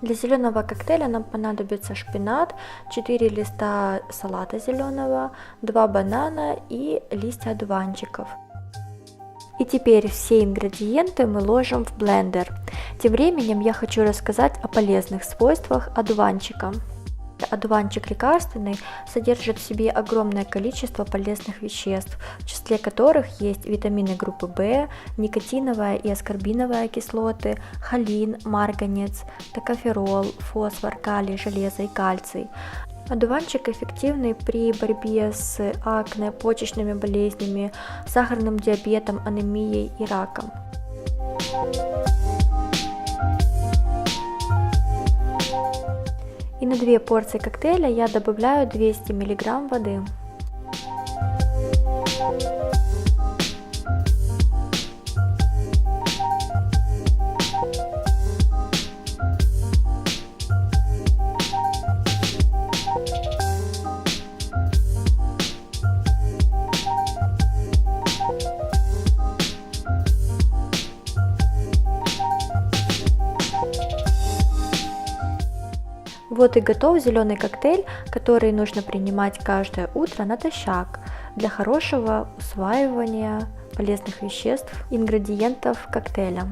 Для зеленого коктейля нам понадобится шпинат, 4 листа салата зеленого, 2 банана и листья одуванчиков. И теперь все ингредиенты мы ложим в блендер. Тем временем я хочу рассказать о полезных свойствах одуванчика. Одуванчик лекарственный содержит в себе огромное количество полезных веществ, в числе которых есть витамины группы В, никотиновая и аскорбиновая кислоты, холин, марганец, токоферол, фосфор, калий, железо и кальций. Одуванчик эффективный при борьбе с акне, почечными болезнями, сахарным диабетом, анемией и раком. И на 2 порции коктейля я добавляю 200 мг воды. Вот и готов зеленый коктейль, который нужно принимать каждое утро натощак для хорошего усваивания полезных веществ, ингредиентов коктейля.